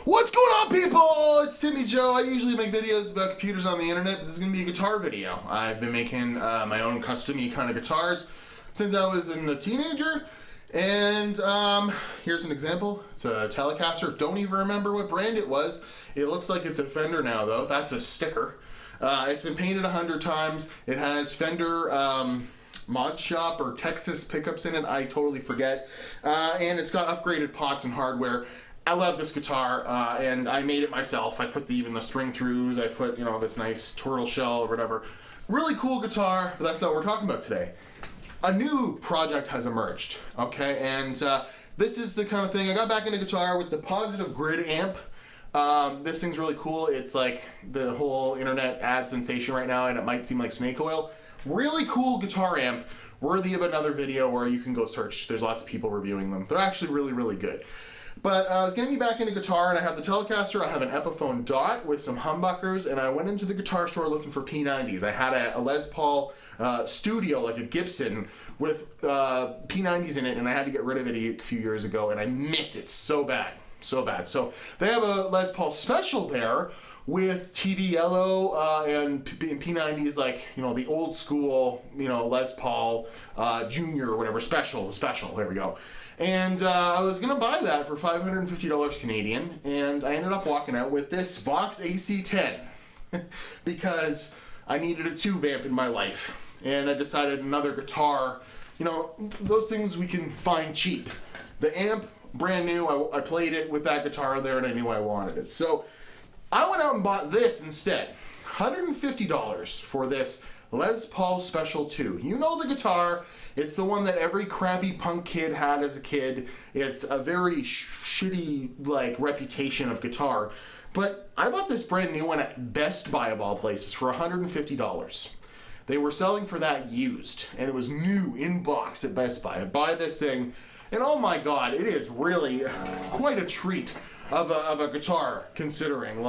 What's going on, people? It's Timmy Joe. I usually make videos about computers on the internet, but this is going to be a guitar video. I've been making my own custom-y kind of guitars since I was a teenager. And here's an example. It's a Telecaster. Don't even remember what brand it was. It looks like it's a Fender now, though. That's a sticker. It's been painted 100 times. It has Fender Mod Shop or Texas pickups in it. I totally forget. And it's got upgraded pots and hardware. I love this guitar, and I made it myself. I put even the string throughs. I put, this nice turtle shell or whatever. Really cool guitar, but that's not what we're talking about today. A new project has emerged, okay? And this is the kind of thing, I got back into guitar with the Positive Grid amp. This thing's really cool. It's like the whole internet ad sensation right now, and it might seem like snake oil. Really cool guitar amp, worthy of another video where you can go search. There's lots of people reviewing them. They're actually really, really good. But I was getting me back into guitar, and I have the Telecaster, I have an Epiphone Dot with some humbuckers, and I went into the guitar store looking for P90s. I had a Les Paul Studio, like a Gibson, with P90s in it, and I had to get rid of it a few years ago, and I miss it so bad, so bad. So they have a Les Paul Special there with TV Yellow and P90s, like, the old school, Les Paul Junior or whatever, special, there we go. And I was going to buy that for $550 Canadian, and I ended up walking out with this Vox AC10 because I needed a tube amp in my life, and I decided another guitar, those things we can find cheap. The amp, brand new, I played it with that guitar there, and I knew I wanted it. So I went out and bought this instead. $150 for this Les Paul Special 2. You know the guitar. It's the one that every crappy punk kid had as a kid. It's a very shitty, reputation of guitar. But I bought this brand new one at Best Buy of all places for $150. They were selling for that used, and it was new in box at Best Buy. I buy this thing, and oh my god, it is really quite a treat of a guitar, considering,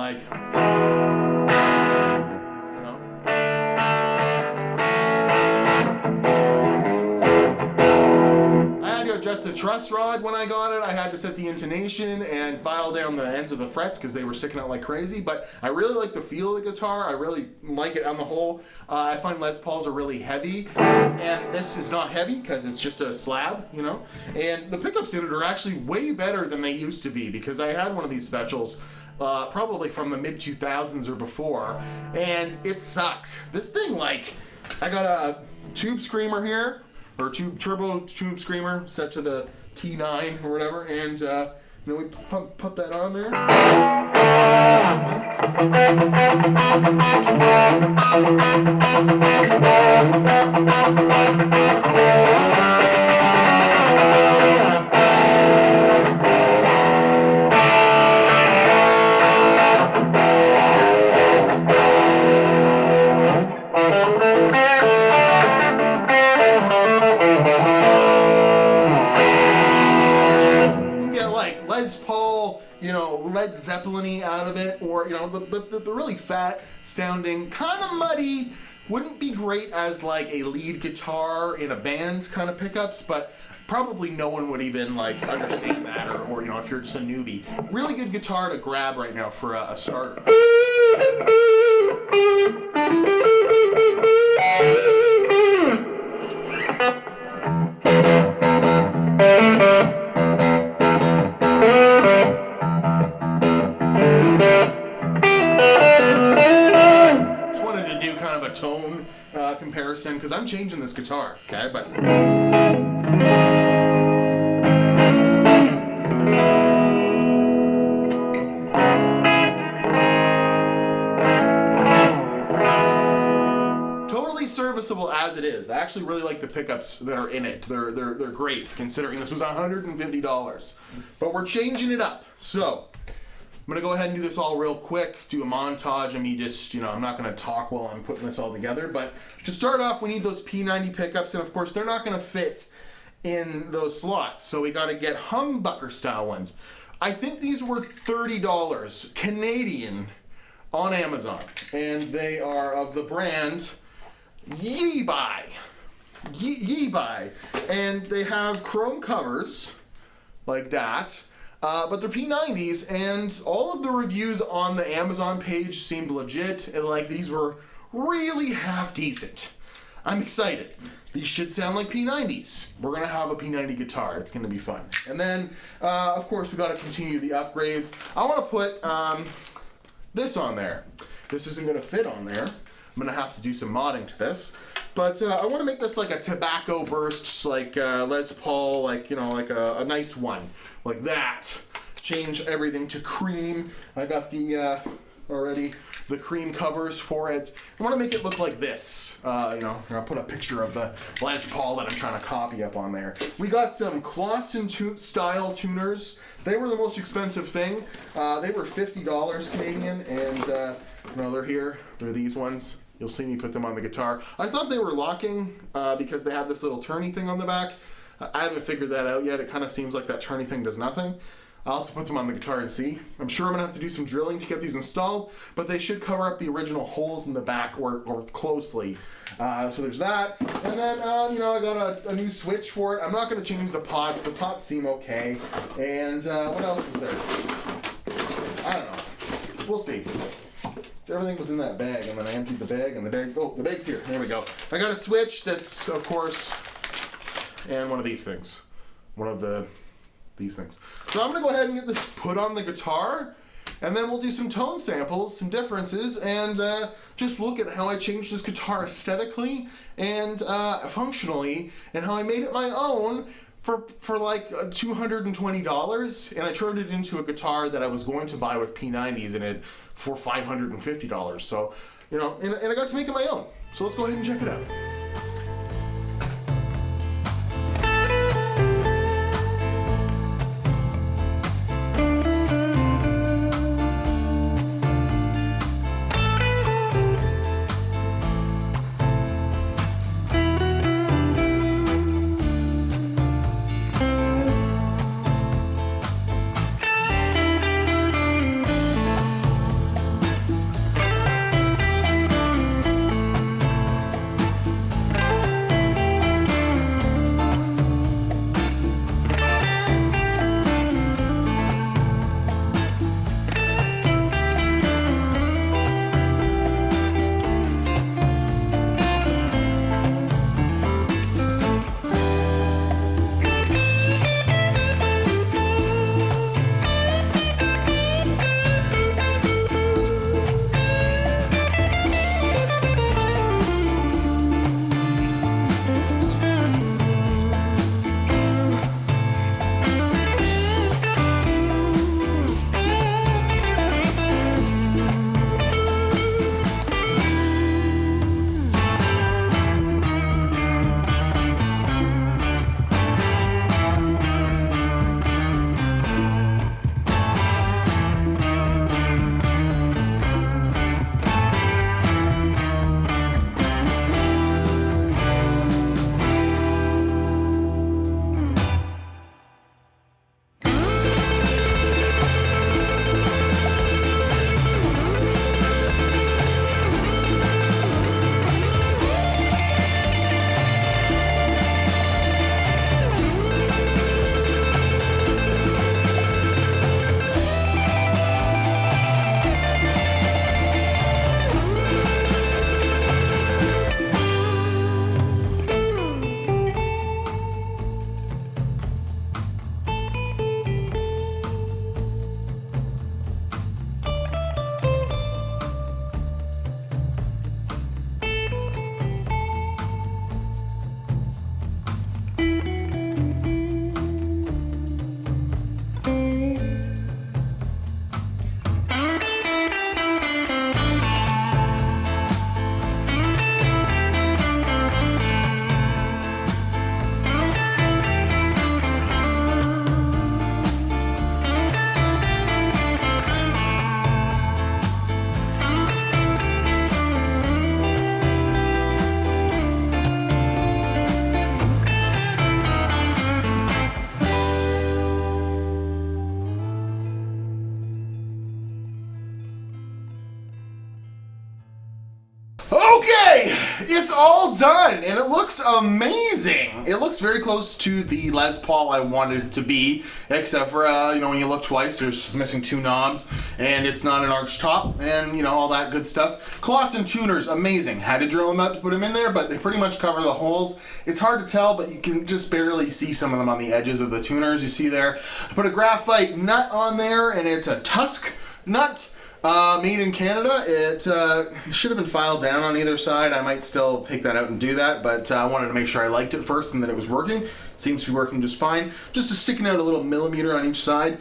adjust the truss rod when I got it. I had to set the intonation and file down the ends of the frets because they were sticking out like crazy, but I really like the feel of the guitar. I really like it on the whole. I find Les Pauls are really heavy, and this is not heavy because it's just a slab, and the pickups in it are actually way better than they used to be because I had one of these specials probably from the mid-2000s or before, and it sucked. This thing, I got a tube screamer here, or turbo tube screamer set to the T9 or whatever, and we put that on there. Les Paul, Led Zeppelin-y out of it, or, the really fat sounding, kind of muddy, wouldn't be great as a lead guitar in a band kind of pickups, but probably no one would even understand that, or if you're just a newbie. Really good guitar to grab right now for a starter. Tone comparison, because I'm changing this guitar, okay, but totally serviceable as it is. I actually really like the pickups that are in it. They're great, considering this was $150, but we're changing it up. So I'm going to go ahead and do this all real quick, do a montage of me just, I'm not going to talk while I'm putting this all together, but to start off, we need those P90 pickups, and of course, they're not going to fit in those slots, so we got to get humbucker style ones. I think these were $30 Canadian on Amazon, and they are of the brand Yeebuy. Yeebuy. And they have chrome covers, like that. but they're P90s, and all of the reviews on the Amazon page seemed legit, and like these were really half decent. I'm excited. These should sound like P90s. We're gonna have a P90 guitar. It's gonna be fun. And then, of course, we gotta continue the upgrades. I wanna put this on there. This isn't gonna fit on there. I'm gonna have to do some modding to this. But I wanna make this like a tobacco burst, like Les Paul, like, you know, like a nice one. Like that. Change everything to cream. I got the, already, the cream covers for it. I want to make it look like this. You know, I'll put a picture of the Les Paul that I'm trying to copy up on there. We got some Clausen style tuners. They were the most expensive thing. They were $50 Canadian, and you know, they're here. They're these ones. You'll see me put them on the guitar. I thought they were locking because they have this little turny thing on the back. I haven't figured that out yet. It kind of seems like that turny thing does nothing. I'll have to put them on the guitar and see. I'm sure I'm gonna have to do some drilling to get these installed, but they should cover up the original holes in the back or closely. So there's that. And then, you know, I got a new switch for it. I'm not gonna change the pots. The pots seem okay. And what else is there? I don't know. We'll see. Everything was in that bag, and then I emptied the bag, and the bag's here. There we go. I got a switch that's, of course, and one of these things. These things. So I'm gonna go ahead and get this put on the guitar, and then we'll do some tone samples, some differences, and just look at how I changed this guitar aesthetically and functionally, and how I made it my own for like $220, and I turned it into a guitar that I was going to buy with P90s in it for $550. So, you know, and I got to make it my own. So let's go ahead and check it out. It's all done, and it looks amazing. It looks very close to the Les Paul I wanted it to be, except for, when you look twice, there's missing 2 knobs, and it's not an arch top, and, all that good stuff. Coloston tuners, amazing. Had to drill them out to put them in there, but they pretty much cover the holes. It's hard to tell, but you can just barely see some of them on the edges of the tuners you see there. I put a graphite nut on there, and it's a Tusk nut. Made in Canada. It should have been filed down on either side. I might still take that out and do that, but I wanted to make sure I liked it first and that it was working. Seems to be working just fine. Just sticking out a little millimeter on each side.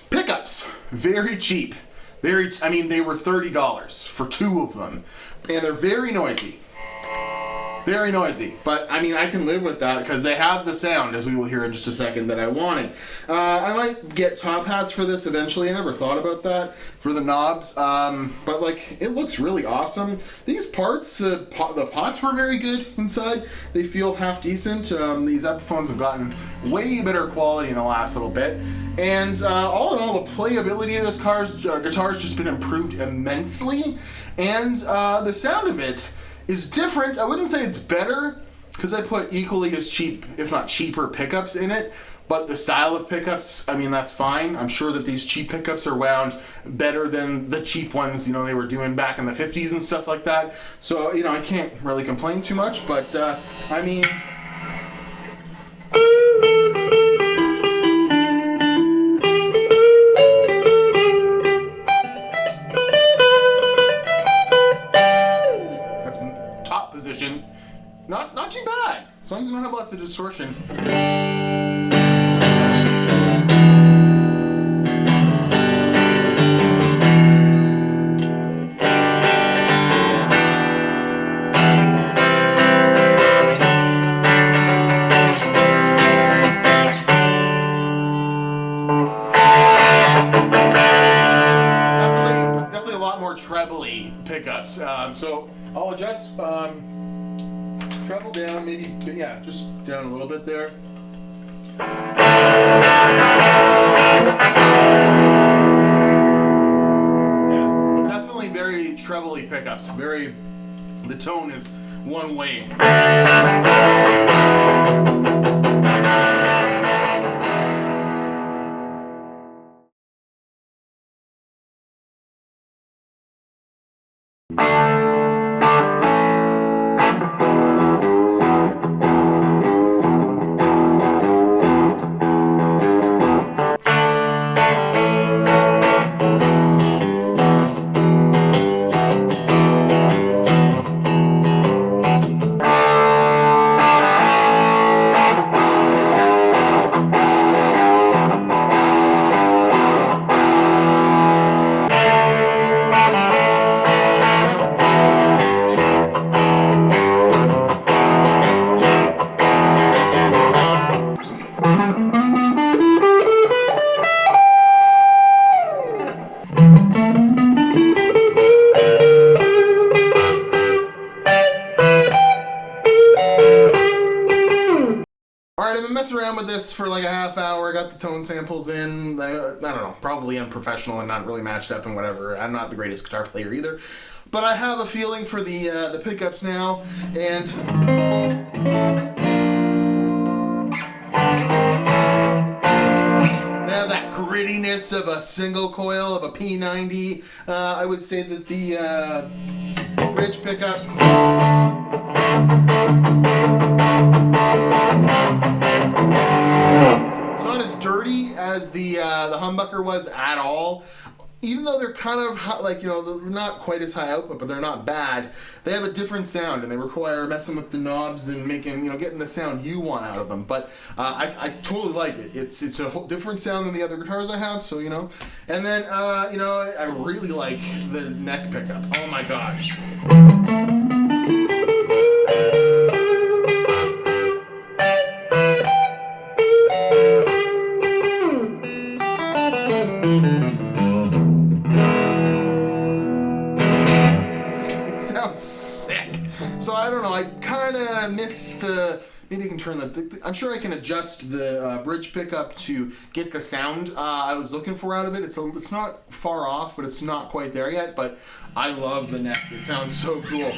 Pickups, very cheap. They were $30 for 2 of them, and they're very noisy. Very noisy, but I can live with that because they have the sound, as we will hear in just a second, that I wanted. I might get top hats for this eventually. I never thought about that for the knobs, but it looks really awesome. These parts, the pots were very good inside. They feel half decent. These Epiphones have gotten way better quality in the last little bit. And all in all, the playability of this guitar's just been improved immensely. And the sound of it is different. I wouldn't say it's better, because I put equally as cheap, if not cheaper, pickups in it. But the style of pickups, that's fine. I'm sure that these cheap pickups are wound better than the cheap ones, they were doing back in the 50s and stuff like that. So, I can't really complain too much, but, position, not too bad, as long as you don't have lots of distortion. Definitely a lot more trebly pickups. So I'll adjust treble down, maybe, just down a little bit there. Yeah, definitely very trebly pickups. The tone is one way. Alright, I've been messing around with this for like a half hour, got the tone samples in, I don't know, probably unprofessional and not really matched up and whatever. I'm not the greatest guitar player either, but I have a feeling for the pickups now, and they have that grittiness of a single coil of a P90. I would say that the bridge pickup it's not as dirty as the humbucker was at all. Even though they're kind of like, they're not quite as high output, but they're not bad. They have a different sound, and they require messing with the knobs and making, getting the sound you want out of them. But I totally like it. It's a whole different sound than the other guitars I have. So and then I really like the neck pickup. Oh my gosh. It sounds sick. So I don't know, I kind of miss the Maybe I can turn I'm sure I can adjust the bridge pickup to get the sound I was looking for out of it. It's not far off, but it's not quite there yet. But I love the neck. It sounds so cool.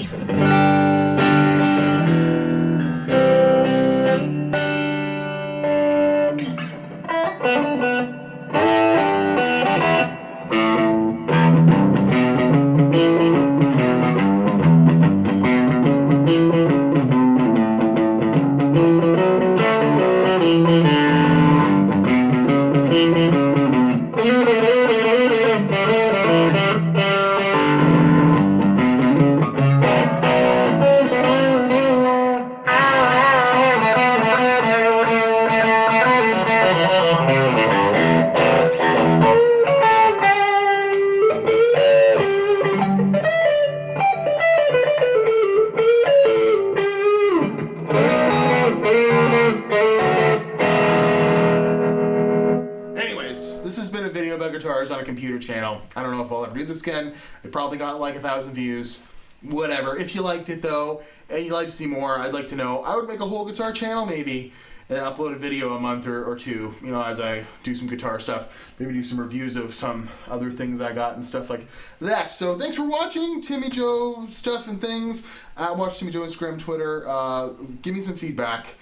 This has been a video about guitars on a computer channel. I don't know if I'll ever do this again. It probably got like 1,000 views. Whatever. If you liked it though, and you'd like to see more, I'd like to know. I would make a whole guitar channel maybe, and upload a video a month or two, you know, as I do some guitar stuff. Maybe do some reviews of some other things I got and stuff like that. So thanks for watching Timmy Joe stuff and things. Watch Timmy Joe Instagram, Twitter. Give me some feedback.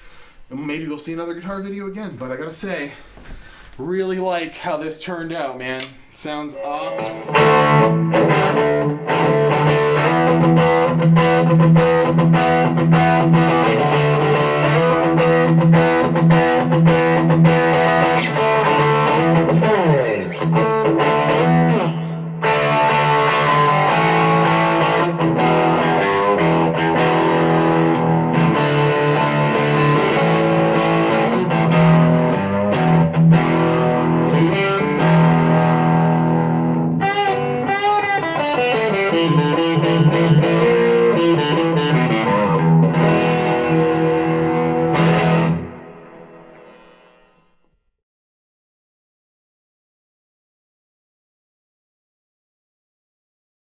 And maybe we'll see another guitar video again. But I gotta say, really like how this turned out, man. Sounds awesome.